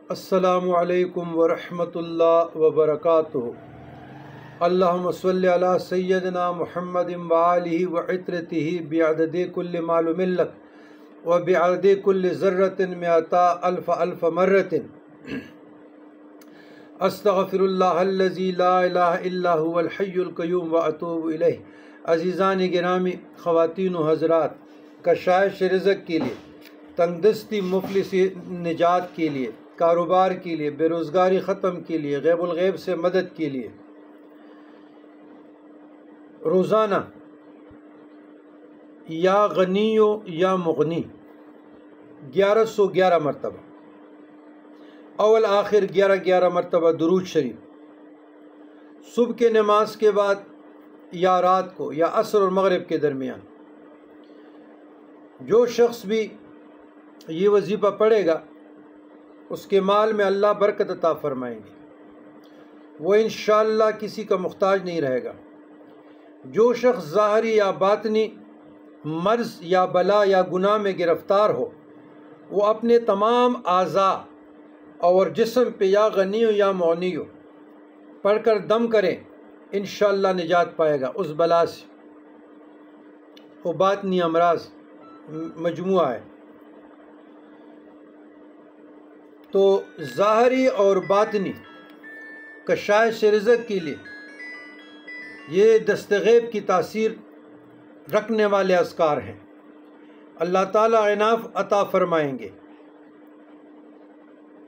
السلام علیکم ورحمۃ اللہ وبرکاتہ۔ اللہم صلی علی سیدنا محمد وآلہ وعطرتہ بعدد کل معلوم لک وبعدد کل ذرۃ مئتا الف مرۃ۔ استغفر اللہ الذی لا الہ الا هو الحی القیوم واتوب الیہ۔ عزیزان گرامی، خواتین و حضرات، کشائش رزق کے لیے، تنگ دستی مفلسی نجات کے لیے، کاروبار کے لیے، بے روزگاری ختم کے لیے، غیب الغیب سے مدد کے لیے روزانہ یا غنی و یا مغنی 1111 مرتبہ، اول آخر 11 مرتبہ درود شریف، صبح کے نماز کے بعد یا رات کو یا عصر اور مغرب کے درمیان۔ جو شخص بھی یہ وظیفہ پڑھے گا اس کے مال میں اللہ برکت عطا فرمائیں گے، وہ انشاءاللہ کسی کا محتاج نہیں رہے گا۔ جو شخص ظاہری یا باطنی مرض یا بلا یا گناہ میں گرفتار ہو، وہ اپنے تمام اعضاء اور جسم پہ یا غنی ہو یا مغنی ہو پڑھ کر دم کریں، انشاءاللہ نجات پائے گا اس بلا سے۔ وہ باطنی امراض مجموعہ ہے، تو ظاہری اور باطنی کشائش رزق کے لیے یہ دستغیب کی تاثیر رکھنے والے اذکار ہیں۔ اللہ تعالیٰ عناف عطا فرمائیں گے،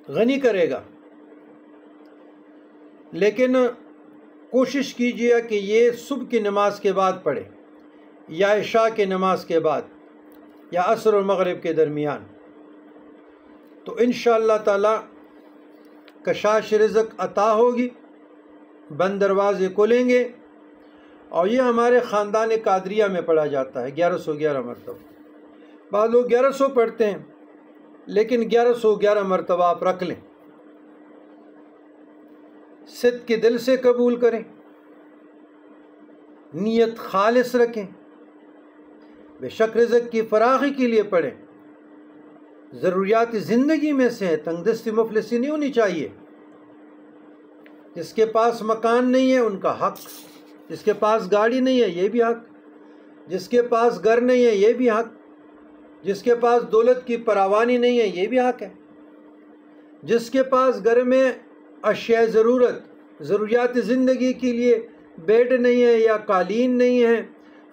غنی کرے گا، لیکن کوشش کیجیے کہ یہ صبح کی نماز کے بعد پڑھے یا عشاء کے نماز کے بعد یا عصر و مغرب کے درمیان، تو انشاءاللہ تعالی کشائش رزق عطا ہوگی، بند دروازے کھولیں گے۔ اور یہ ہمارے خاندان قادریہ میں پڑھا جاتا ہے 1111 مرتبہ۔ بعض لوگ 1100 پڑھتے ہیں، لیکن 1111 مرتبہ آپ رکھ لیں، صدق کے دل سے قبول کریں، نیت خالص رکھیں، بے شک رزق کی فراخی کے لیے پڑھیں۔ ضروریات زندگی میں سے ہے، تنگ دستی مفلسی نہیں ہونی چاہیے۔ جس کے پاس مکان نہیں ہے ان کا حق، جس کے پاس گاڑی نہیں ہے یہ بھی حق، جس کے پاس گھر نہیں ہے یہ بھی حق، جس کے پاس دولت کی فراوانی نہیں ہے یہ بھی حق ہے، جس کے پاس گھر میں اشیاء ضروریات زندگی کے لیے بیڈ نہیں ہے یا قالین نہیں ہے،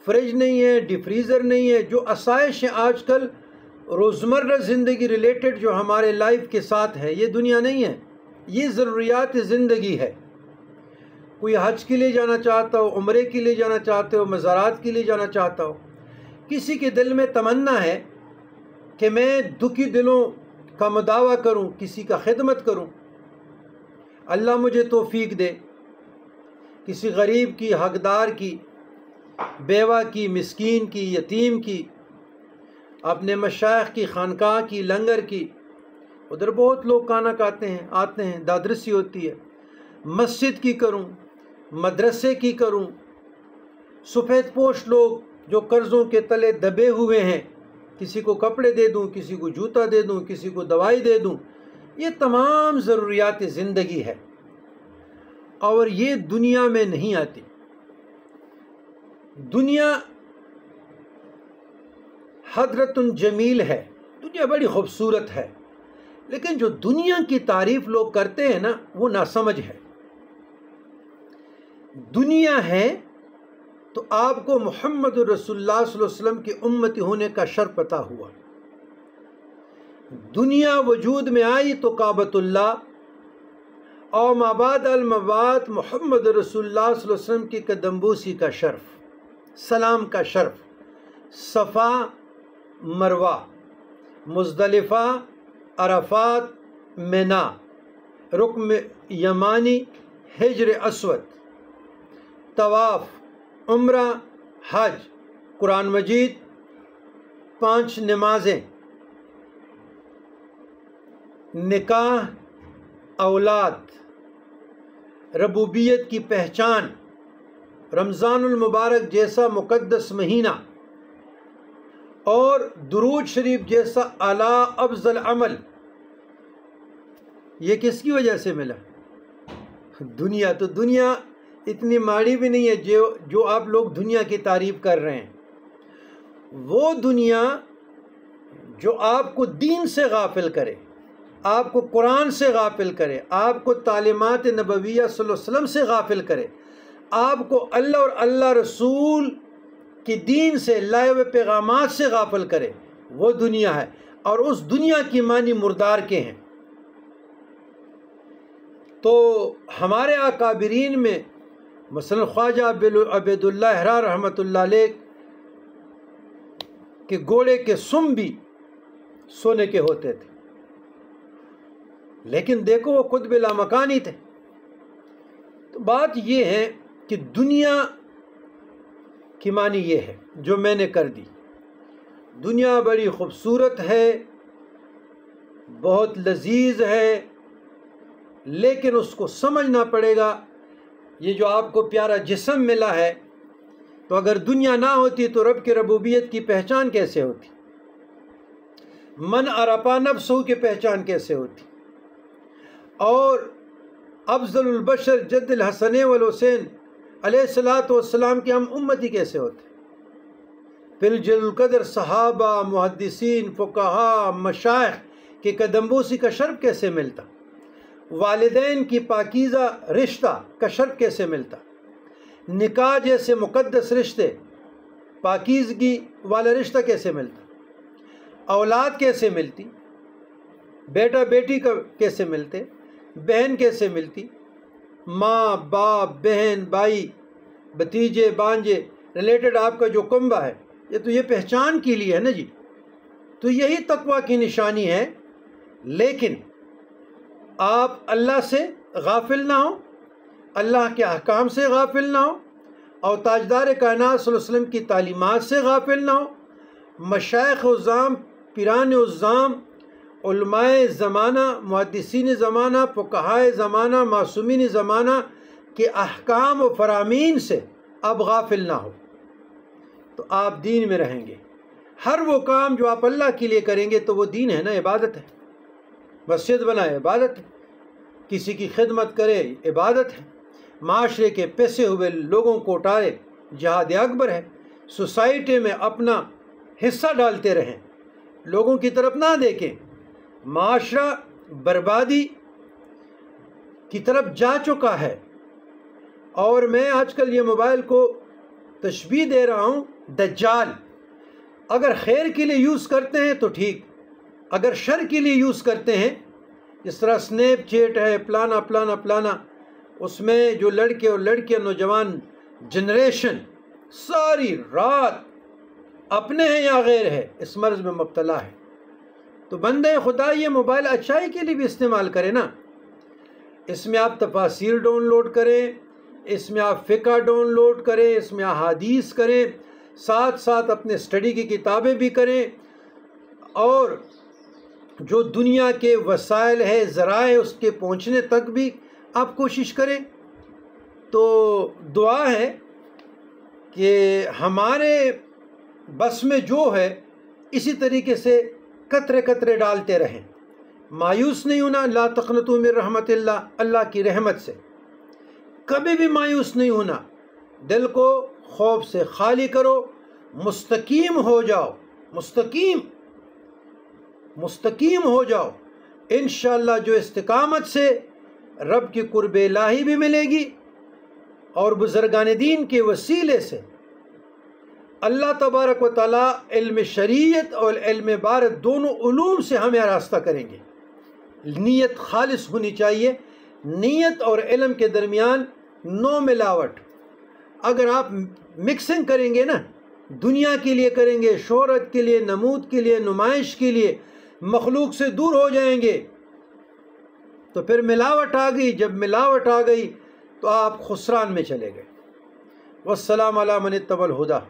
فریج نہیں ہے، ڈی فریزر نہیں ہے، جو آسائش ہیں آج کل روزمرہ زندگی ریلیٹڈ جو ہمارے لائف کے ساتھ ہے، یہ دنیا نہیں ہے، یہ ضروریات زندگی ہے۔ کوئی حج کے لیے جانا چاہتا ہو، عمرے کے لیے جانا چاہتے ہو، مزارات کے لیے جانا چاہتا ہو، کسی کے دل میں تمنا ہے کہ میں دکھی دلوں کا مداوع کروں، کسی کا خدمت کروں، اللہ مجھے توفیق دے، کسی غریب کی، حقدار کی، بیوہ کی، مسکین کی، یتیم کی، اپنے مشائخ کی خانقاہ کی، لنگر کی، ادھر بہت لوگ کھانا کھاتے ہیں، آتے ہیں، دادرسی ہوتی ہے، مسجد کی کروں، مدرسے کی کروں، سفید پوش لوگ جو قرضوں کے تلے دبے ہوئے ہیں، کسی کو کپڑے دے دوں، کسی کو جوتا دے دوں، کسی کو دوائی دے دوں، یہ تمام ضروریات زندگی ہے، اور یہ دنیا میں نہیں آتی۔ دنیا حضرت جمیل ہے، دنیا بڑی خوبصورت ہے، لیکن جو دنیا کی تعریف لوگ کرتے ہیں نا وہ ناسمجھ ہے۔ دنیا ہے تو آپ کو محمد رسول اللہ صلی اللہ علیہ وسلم کی امتی ہونے کا شرف عطا ہوا۔ دنیا وجود میں آئی تو کعبۃ اللہ اور مابعد المبعد محمد رسول اللہ صلی اللہ علیہ وسلم کی قدم بوسی کا شرف، سلام کا شرف، صفا مروہ، مزدلفہ، عرفات، منا، رکن یمانی، حجر اسود، طواف، عمرہ، حج، قرآن مجید، 5 نمازیں، نکاح، اولاد، ربوبیت کی پہچان، رمضان المبارک جیسا مقدس مہینہ، اور درود شریف جیسا اعلیٰ افضل عمل، یہ کس کی وجہ سے ملا؟ دنیا تو دنیا اتنی ماڑی بھی نہیں ہے جو آپ لوگ دنیا کی تعریف کر رہے ہیں. وہ دنیا جو آپ کو دین سے غافل کرے، آپ کو قرآن سے غافل کرے، آپ کو تعلیمات نبویہ صلی اللہ علیہ وسلم سے غافل کرے، آپ کو اللہ اور اللہ رسول کی دین سے لائے ہوئے پیغامات سے غافل کرے، وہ دنیا ہے. اور اس دنیا کی معنی مردار کے ہیں. تو ہمارے اکابرین میں مثلا خواجہ عبید اللہ احرار رحمۃ اللہ علیہ کہ گھوڑے کے سم بھی سونے کے ہوتے تھے، لیکن دیکھو وہ خود بلا مکانی تھے. تو بات یہ ہے کہ دنیا کی معنی یہ ہے جو میں نے کر دی. دنیا بڑی خوبصورت ہے، بہت لذیذ ہے، لیکن اس کو سمجھنا پڑے گا. یہ جو آپ کو پیارا جسم ملا ہے، تو اگر دنیا نہ ہوتی تو رب کی ربوبیت کی پہچان کیسے ہوتی؟ من عرفا نفسہ کی پہچان کیسے ہوتی؟ اور افضل البشر جد الحسن والحسین علیہ الصلاۃ والسلام کے ہم امتی کیسے ہوتے؟ پھر جل القدر صحابہ، محدثین، فقہاء، مشائخ کے قدم بوسی کا شرف کیسے ملتا؟ والدین کی پاکیزہ رشتہ کا شرف کیسے ملتا؟ نکاح جیسے مقدس رشتے، پاکیزگی والا رشتہ کیسے ملتا؟ اولاد کیسے ملتی؟ بیٹا بیٹی کا کیسے ملتے؟ بہن کیسے ملتی؟ ماں باپ، بہن بھائی، بھتیجے بانجے، ریلیٹڈ آپ کا جو کنبہ ہے، یہ پہچان کے لیے ہے نا جی. تو یہی تقویٰ کی نشانی ہے. لیکن آپ اللہ سے غافل نہ ہوں، اللہ کے احکام سے غافل نہ ہوں، اور تاجدار کائنات صلی اللہ علیہ وسلم کی تعلیمات سے غافل نہ ہوں. مشائخ عظام، پیران عظام، علماء زمانہ، محدثین زمانہ، فقہائے زمانہ، معصومین زمانہ کے احکام و فرامین سے آپ غافل نہ ہو، تو آپ دین میں رہیں گے. ہر وہ کام جو آپ اللہ کے لیے کریں گے تو وہ دین ہے نا، عبادت ہے. مسجد بنائے عبادت ہے، کسی کی خدمت کرے عبادت ہے، معاشرے کے پیسے ہوئے لوگوں کو اٹھائے جہاد اکبر ہے. سوسائٹی میں اپنا حصہ ڈالتے رہیں، لوگوں کی طرف نہ دیکھیں. معاشرہ بربادی کی طرف جا چکا ہے. اور میں آج کل یہ موبائل کو تشبیہ دے رہا ہوں دجال. اگر خیر کے لیے یوز کرتے ہیں تو ٹھیک، اگر شر کے لیے یوز کرتے ہیں، جس طرح سنیپ چیٹ ہے، پلانا پلانا پلانا، اس میں جو لڑکے اور لڑکیاں نوجوان جنریشن ساری رات اپنے ہیں یا غیر ہے اس مرض میں مبتلا ہے. تو بندے خدا یہ موبائل اچھائی کے لیے بھی استعمال کرے نا. اس میں آپ تفاسیر ڈاؤن لوڈ کریں، اس میں آپ فقہ ڈاؤن لوڈ کریں، اس میں احادیث کریں، ساتھ ساتھ اپنے اسٹڈی کی کتابیں بھی کریں، اور جو دنیا کے وسائل ہے، ذرائع اس کے پہنچنے تک بھی آپ کوشش کریں. تو دعا ہے کہ ہمارے بس میں جو ہے اسی طریقے سے قطرے قطرے ڈالتے رہیں. مایوس نہیں ہونا. لا تقنطوا من رحمت اللہ، اللہ کی رحمت سے کبھی بھی مایوس نہیں ہونا. دل کو خوف سے خالی کرو، مستقیم ہو جاؤ، مستقیم ہو جاؤ. انشاءاللہ جو استقامت سے رب کی قرب الہی بھی ملے گی، اور بزرگان دین کے وسیلے سے اللہ تبارک و تعالیٰ علم شریعت اور علم عبارت دونوں علوم سے ہمیں آراستہ کریں گے. نیت خالص ہونی چاہیے. نیت اور علم کے درمیان نو ملاوٹ. اگر آپ مکسنگ کریں گے نا، دنیا کے لیے کریں گے، شہرت کے لیے، نمود کے لیے، نمائش کے لیے، مخلوق سے دور ہو جائیں گے، تو پھر ملاوٹ آ گئی. جب ملاوٹ آ گئی تو آپ خسران میں چلے گئے. والسلام علی من اتبع الہدی.